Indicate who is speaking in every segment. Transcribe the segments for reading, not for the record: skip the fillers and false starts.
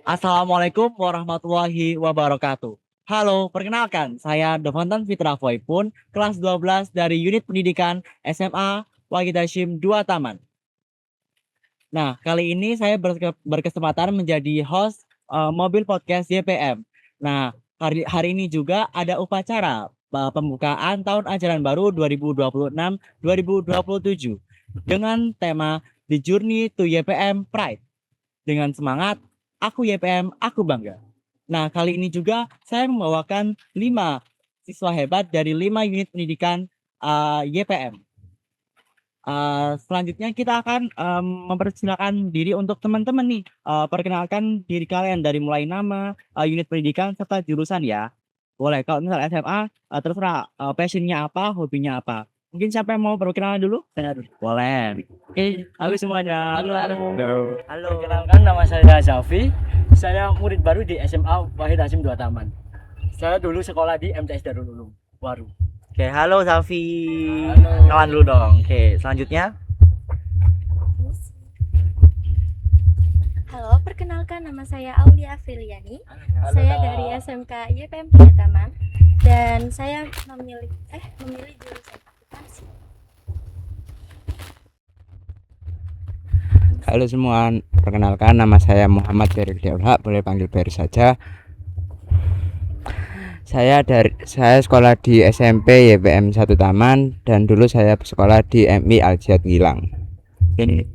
Speaker 1: Assalamualaikum warahmatullahi wabarakatuh. Halo, perkenalkan, saya Dovantan Fitra Foipun, kelas 12 dari unit pendidikan SMA Wahid Hasyim 2 Taman. Nah, kali ini saya berkesempatan menjadi host mobil podcast YPM. Nah, hari ini juga ada upacara pembukaan tahun ajaran baru 2026-2027 dengan tema The Journey to YPM Pride. Dengan semangat, aku YPM, aku bangga. Nah, kali ini juga saya membawakan 5 siswa hebat dari 5 unit pendidikan YPM. Selanjutnya kita akan mempersilakan diri untuk teman-teman nih. Perkenalkan diri kalian dari mulai nama, unit pendidikan serta jurusan ya. Boleh, kalau misal SMA terserah passion-nya apa, hobinya apa. Mungkin siapa yang mau perkenalan dulu? Saya dulu. Boleh. Oke, halo semuanya.
Speaker 2: Halo.
Speaker 1: Halo. Perkenalkan nama saya Zafi. Saya murid baru di SMA Wahid Hasyim 2 Taman. Saya dulu sekolah di MTS Darul Ulum Waru.
Speaker 2: Oke, halo Safi.
Speaker 1: Halo.
Speaker 2: Kawan dulu dong. Oke, selanjutnya.
Speaker 3: Halo, perkenalkan nama saya Aulia Afriliani. Saya dari SMK YPM 3 Taman dan saya memilih jurusan akuntansi.
Speaker 4: Halo semua, perkenalkan nama saya Muhammad Feril Deulhak, boleh panggil Feril saja. Saya sekolah di SMP YPM 1 Taman dan dulu saya sekolah di MI Al-Jihad Gilang.
Speaker 1: Ini.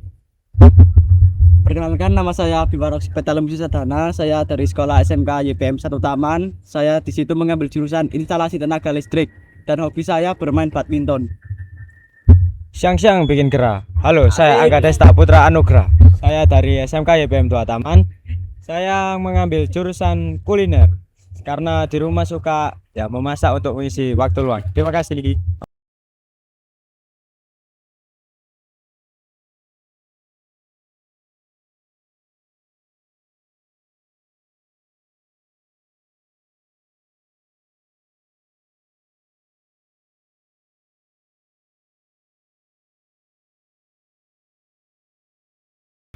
Speaker 1: Perkenalkan nama saya Bibarok Petalem Sadana. Saya dari sekolah SMK YPM 1 Taman. Saya di situ mengambil jurusan instalasi tenaga listrik dan hobi saya bermain badminton.
Speaker 5: Siang-siang bikin gerah. Halo, saya Angga Desta Putra Anugrah. Saya dari SMK YPM 2 Taman. Saya mengambil jurusan kuliner karena di rumah suka memasak untuk mengisi waktu luang. Terima kasih.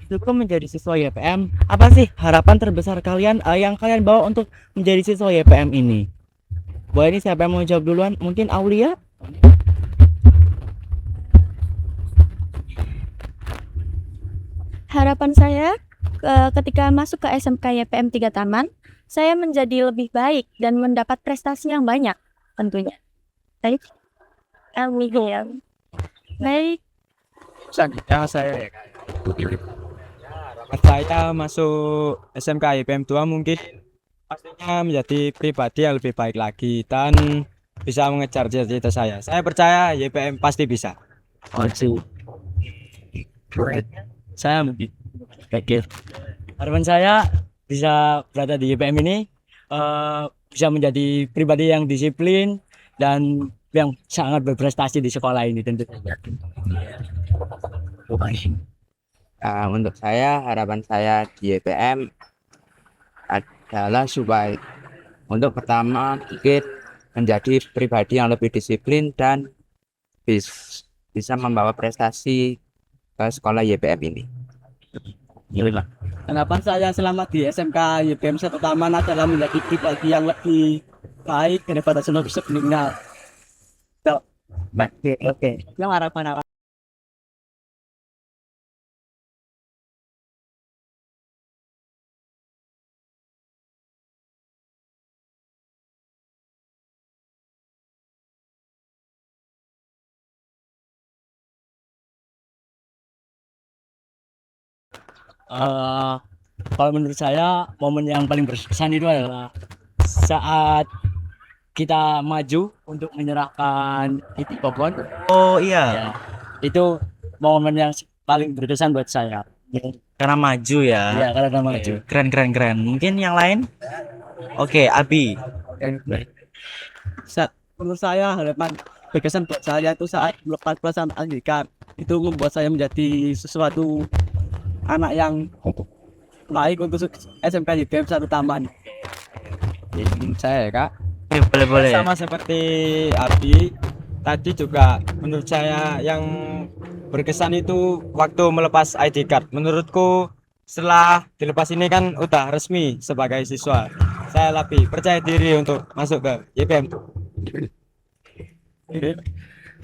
Speaker 1: Sebelum menjadi siswa YPM, apa sih harapan terbesar kalian yang kalian bawa untuk menjadi siswa YPM ini? Boleh nih, siapa yang mau jawab duluan? Mungkin Aulia?
Speaker 3: Harapan saya ketika masuk ke SMK YPM 3 Taman, saya menjadi lebih baik dan mendapat prestasi yang banyak tentunya. Baik. Amin. Baik.
Speaker 5: Saya masuk SMK YPM 2 mungkin pastinya menjadi pribadi yang lebih baik lagi dan bisa mengejar cita-cita saya. Saya percaya YPM pasti bisa.
Speaker 1: Saya mungkin harapan saya bisa berada di YPM ini bisa menjadi pribadi yang disiplin dan yang sangat berprestasi di sekolah ini tentunya.
Speaker 4: Untuk saya, harapan saya di YPM adalah supaya untuk pertama mungkin menjadi pribadi yang lebih disiplin dan bisa membawa prestasi ke sekolah YPM ini.
Speaker 1: Harapan saya selamat di SMK YPM 1 Taman adalah menjadi pribadi yang lebih baik daripada sebelumnya. Oke. Yang harapan apa? Kalau menurut saya momen yang paling berkesan itu adalah saat kita maju untuk menyerahkan Itikopon.
Speaker 2: Oh iya,
Speaker 1: Ya, itu momen yang paling berkesan buat saya.
Speaker 2: karena maju ya.
Speaker 1: Ya, karena maju.
Speaker 2: Keren. Mungkin yang lain? Oke, Abi.
Speaker 1: Menurut saya harapan berkesan buat saya itu saat melepas pelaksanaan pendidikan itu membuat saya menjadi sesuatu anak yang baik untuk SMK YPM 1 Taman.
Speaker 5: Saya ya, Kak.
Speaker 2: Boleh.
Speaker 5: Sama seperti Abi tadi juga menurut saya yang berkesan itu waktu melepas ID card. Menurutku setelah dilepas ini kan udah resmi sebagai siswa. Saya lebih percaya diri untuk masuk ke YPM.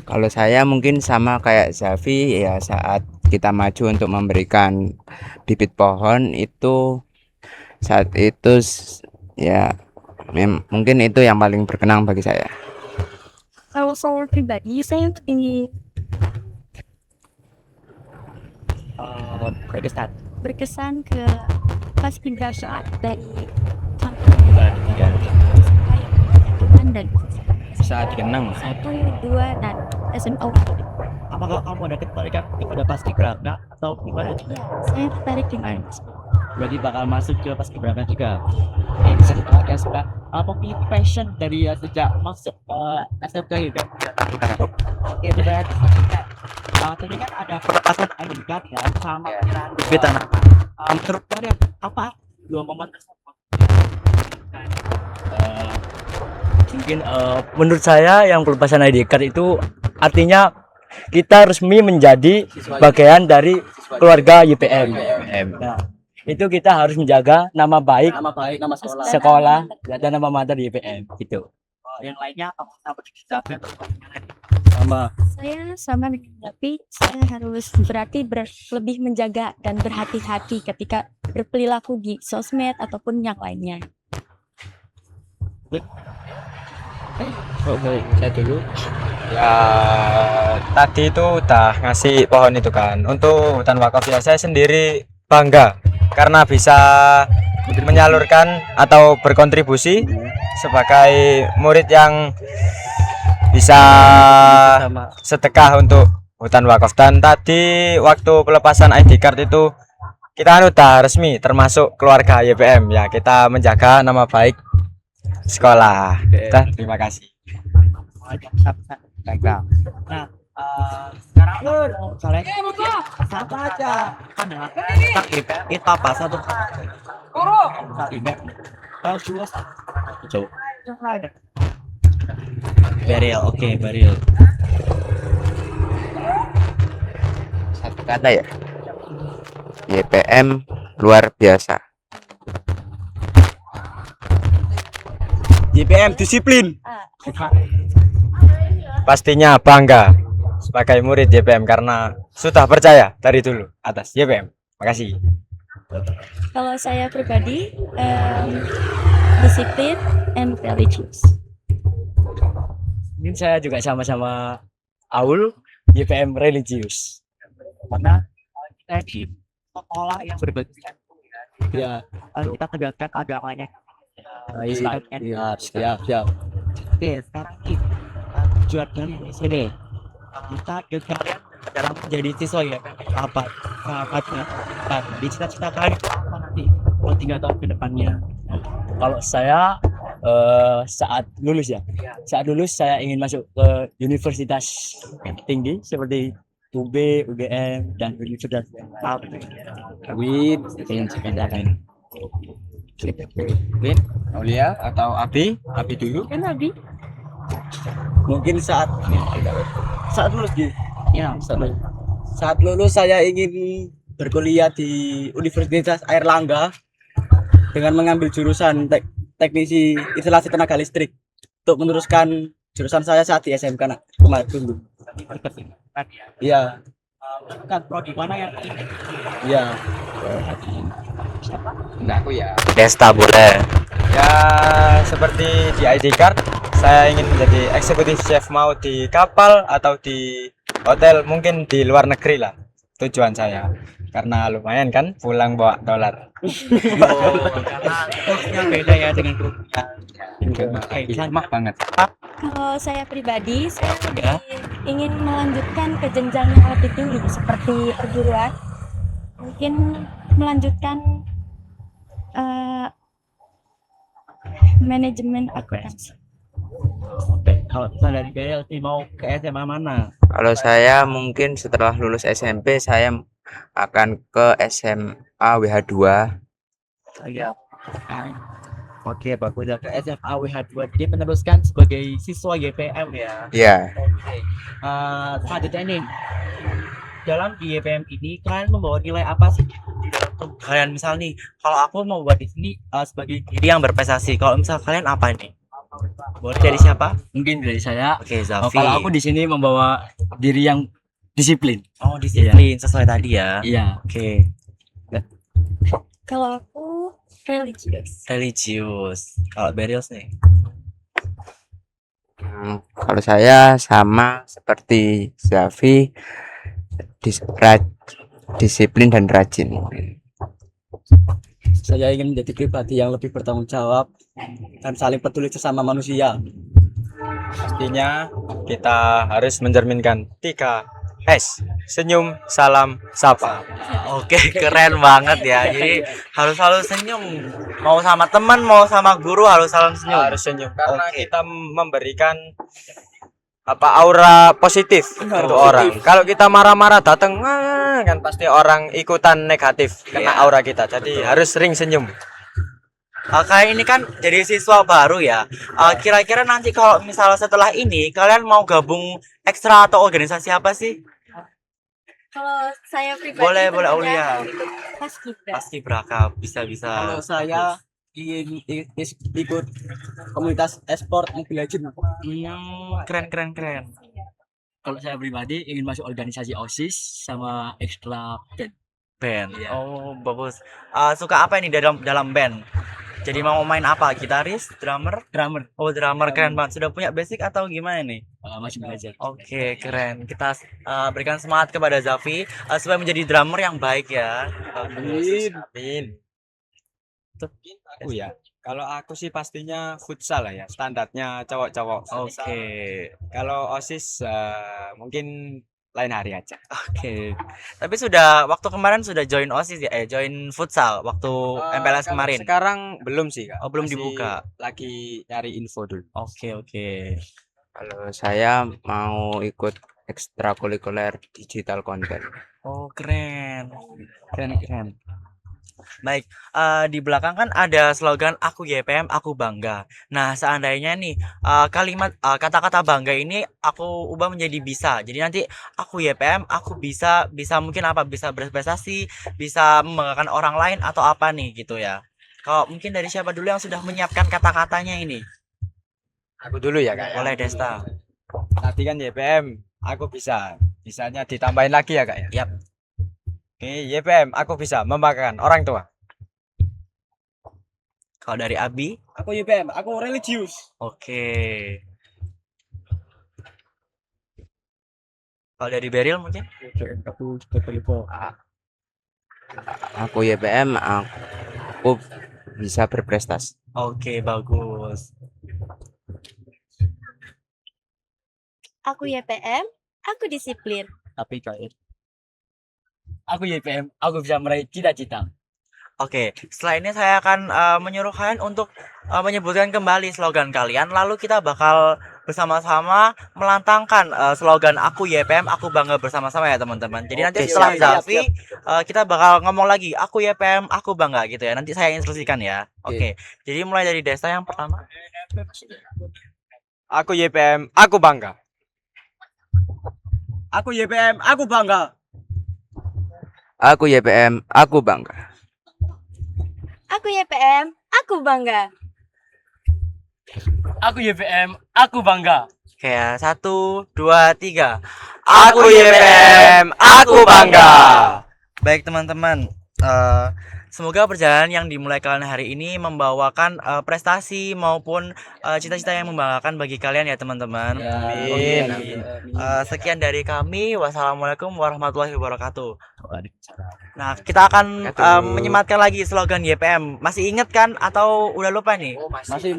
Speaker 4: Kalau saya mungkin sama kayak Zafi ya, saat kita maju untuk memberikan bibit pohon itu, saat itu ya mungkin itu yang paling berkenang bagi saya.
Speaker 3: Kalau saya pribadi, saya berkesan ke paskibraka dari dan
Speaker 2: Saat dikenang.
Speaker 3: 1, 2 dan SMA.
Speaker 1: Apakah kamu ada ketertarikan kepada paskibraka atau gimana?
Speaker 3: Saya tertarik dengan
Speaker 1: Berarti bakal masuk ke paskibraka juga. Bisa kita suka apa punya passion dari sejak masuk SMK gitu. Itu berarti tadi kan ada perasaan ID card ya sama
Speaker 2: Kita
Speaker 1: menurut kalian apa dua momen tersebut?
Speaker 2: mungkin menurut saya yang pelepasan ID card itu artinya kita resmi menjadi bagian dari keluarga YPM. Nah, itu kita harus menjaga nama baik
Speaker 1: Nama sekolah.
Speaker 2: sekolah dan nama mater di YPM gitu.
Speaker 1: Yang lainnya apa dicapai?
Speaker 2: Sama
Speaker 3: saya sama dengan tapi saya harus berarti lebih menjaga dan berhati-hati ketika berperilaku di sosmed ataupun yang lainnya.
Speaker 4: Oke, saya dulu.
Speaker 5: Ya tadi itu udah ngasih pohon itu kan untuk hutan wakaf ya, saya sendiri bangga karena bisa menyalurkan atau berkontribusi sebagai murid yang bisa sedekah untuk hutan wakaf. Dan tadi waktu pelepasan ID card itu kita kan udah resmi termasuk keluarga YPM ya, kita menjaga nama baik sekolah. Terima kasih.
Speaker 1: Nah, sekarang kalian sama aja. Karena kita apa satu
Speaker 2: Beril, oke Beril.
Speaker 4: Satu kata ya. YPM luar biasa.
Speaker 2: YPM disiplin.
Speaker 5: Pastinya bangga sebagai murid YPM karena sudah percaya dari dulu atas YPM. Makasih.
Speaker 3: Kalau saya pribadi disiplin and religious.
Speaker 2: Mungkin saya juga sama-sama Aul YPM religius.
Speaker 1: karena kita di sekolah yang berbasis ya kita tegakkan agamanya.
Speaker 2: Siap.
Speaker 1: Oke, sekarang kita tujuan dari sini kita kalian dalam menjadi siswa ya apa sahabatnya di cita-cita kalian apa nanti kalau 3 tahun ke depannya.
Speaker 2: Kalau saya saat lulus saya ingin masuk ke universitas yang tinggi seperti UB, UGM dan universitas
Speaker 4: Win, Aulia atau Abi dulu.
Speaker 3: Kan Abi?
Speaker 2: mungkin saat lulus gitu.
Speaker 1: Ya,
Speaker 2: Saat lulus saya ingin berkuliah di Universitas Airlangga dengan mengambil jurusan teknisi instalasi tenaga listrik untuk meneruskan jurusan saya saat di SMK kemarin dulu. Iya,
Speaker 1: kan prodi mana yang
Speaker 2: iya.
Speaker 4: Enggak, aku ya.
Speaker 2: Desta boleh.
Speaker 5: Ya seperti di ID card, saya ingin menjadi eksekutif chef, mau di kapal atau di hotel, mungkin di luar negeri lah tujuan saya, karena lumayan kan pulang bawa dolar.
Speaker 1: karena kosnya beda ya dengan rupiah.
Speaker 4: Mah banget.
Speaker 3: Kalau saya pribadi, saya ingin melanjutkan ke jenjang yang lebih tinggi seperti perguruan. Mungkin melanjutkan manajemen akuntansi.
Speaker 1: Kalau misalnya dari BLT mau ke SMA mana?
Speaker 4: Kalau saya mungkin setelah lulus SMP saya akan ke SMA WH2.
Speaker 1: Saya Oke, bagus ya ke SMA WH2 dia meneruskan sebagai siswa YPM ya.
Speaker 4: Ya,
Speaker 1: Oke. Selanjutnya nih dalam di YPM ini kalian membawa nilai apa sih di dalam Tuh, kalian misal nih, kalau aku mau buat di sini sebagai diri yang berprestasi. Kalau misal kalian apa nih? Boleh dari siapa?
Speaker 2: Mungkin dari saya.
Speaker 1: Oke,
Speaker 2: Oh,
Speaker 1: Zafi.
Speaker 2: kalau aku di sini membawa diri yang disiplin.
Speaker 1: Oh, disiplin sesuai tadi ya.
Speaker 2: Iya.
Speaker 1: Oke,
Speaker 3: Kalau aku religius.
Speaker 1: religius. Kalau Berios nih.
Speaker 4: Kalau saya sama seperti Zafi, disiplin dan rajin.
Speaker 2: Saya ingin menjadi pribadi yang lebih bertanggung jawab dan saling peduli sesama manusia.
Speaker 5: Pastinya kita harus mencerminkan 3S. Senyum, salam, sapa.
Speaker 1: Oke, keren banget ya. Jadi harus selalu senyum. Mau sama teman, mau sama guru harus selalu senyum.
Speaker 5: Harus senyum karena
Speaker 1: Oke.
Speaker 5: kita memberikan aura positif untuk orang. Kalau kita marah-marah datang kan pasti orang ikutan negatif kena
Speaker 1: Iya,
Speaker 5: aura kita. Jadi harus sering senyum.
Speaker 1: Kayak ini kan jadi siswa baru ya. Kira-kira nanti kalau misalnya setelah ini kalian mau gabung ekstra atau organisasi apa sih?
Speaker 3: Kalau saya pribadi
Speaker 1: Boleh,
Speaker 3: tentunya
Speaker 1: Aulia.
Speaker 3: ikut Paskibra.
Speaker 1: Pasti beraka bisa-bisa.
Speaker 2: Kalau saya ingin ikut komunitas e-sport Mobile Legends.
Speaker 1: Keren.
Speaker 2: Kalau saya pribadi ingin masuk organisasi OSIS sama ekstra band.
Speaker 1: Band.
Speaker 2: Iya.
Speaker 1: Oh, bagus. Suka apa ini dalam band? Jadi mau main apa? Gitaris, drummer?
Speaker 2: Drummer.
Speaker 1: Oh, drummer keren banget. Sudah punya basic atau gimana nih?
Speaker 2: Masih belajar.
Speaker 1: Oke, keren. Kita berikan semangat kepada Zafi supaya menjadi drummer yang baik ya.
Speaker 2: Amin.
Speaker 5: Amin. Oh ya, kalau aku sih pastinya futsal lah ya, standarnya cowok-cowok.
Speaker 1: Oke.
Speaker 5: Kalau OSIS mungkin lain hari aja.
Speaker 1: Oke. Tapi waktu kemarin sudah join OSIS ya, join futsal waktu MPLS
Speaker 5: Kalau
Speaker 1: kemarin.
Speaker 5: Sekarang belum sih, Kak.
Speaker 1: Oh, belum
Speaker 5: Masih
Speaker 1: dibuka.
Speaker 5: Lagi nyari info dulu.
Speaker 1: Oke.
Speaker 4: Kalau saya mau ikut ekstrakurikuler digital content.
Speaker 1: Oh, keren. Baik, di belakang kan ada slogan aku YPM, aku bangga. Nah, seandainya nih kata-kata bangga ini aku ubah menjadi bisa. Jadi nanti aku YPM, aku bisa mungkin apa? Bisa berprestasi, bisa membanggakan orang lain atau apa nih gitu ya. Kalau mungkin dari siapa dulu yang sudah menyiapkan kata-katanya ini?
Speaker 5: Aku dulu ya, Kak.
Speaker 1: Boleh Desta.
Speaker 5: Tadi kan YPM, aku bisa. Bisanya ditambahin lagi ya, Kak ya.
Speaker 1: Yap.
Speaker 5: Oke, YPM, aku bisa membanggakan orang tua.
Speaker 1: Kalau dari Abi,
Speaker 2: Aku UPM, aku religius.
Speaker 1: oke. Kalau dari Beril mungkin?
Speaker 2: Aku Kepolipo.
Speaker 4: Aku YPM, aku bisa berprestasi.
Speaker 1: Oke, bagus.
Speaker 3: Aku YPM, aku disiplin.
Speaker 2: Tapi kayak aku UPM, aku bisa meraih cita-cita.
Speaker 1: Oke, setelah ini saya akan menyuruh kalian untuk menyebutkan kembali slogan kalian. Lalu kita bakal bersama-sama melantangkan slogan aku YPM, aku bangga bersama-sama ya teman-teman. Jadi nanti
Speaker 4: Oke,
Speaker 1: setelah
Speaker 2: siap,
Speaker 1: Zafi, kita bakal ngomong lagi aku YPM, aku bangga gitu ya. Nanti saya instruksikan ya. Oke, jadi mulai dari Desta yang pertama.
Speaker 5: Aku YPM, aku bangga.
Speaker 2: Aku UPM, aku bangga.
Speaker 4: Aku YPM, aku bangga.
Speaker 3: Aku YPM, aku bangga.
Speaker 2: Aku UPM, aku bangga.
Speaker 1: Kayak 1, 2, 3.
Speaker 5: Aku YPM, aku bangga.
Speaker 1: Baik teman-teman, semoga perjalanan yang dimulai kalian hari ini membawakan prestasi maupun cita-cita yang membanggakan bagi kalian ya teman-teman.
Speaker 5: Amin.
Speaker 1: Sekian dari kami. Wassalamualaikum warahmatullahi wabarakatuh. Nah, kita akan menyematkan lagi slogan YPM. Masih ingat kan atau udah lupa nih?
Speaker 5: Masih.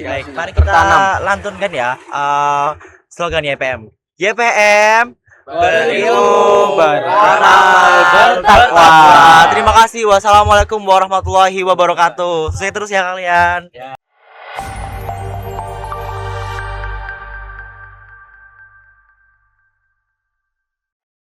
Speaker 1: Baik, mari kita lantunkan ya slogan YPM. YPM berilmu, beramal, bertakwa. Terima kasih. Wassalamualaikum warahmatullahi wabarakatuh. Sukses terus ya kalian.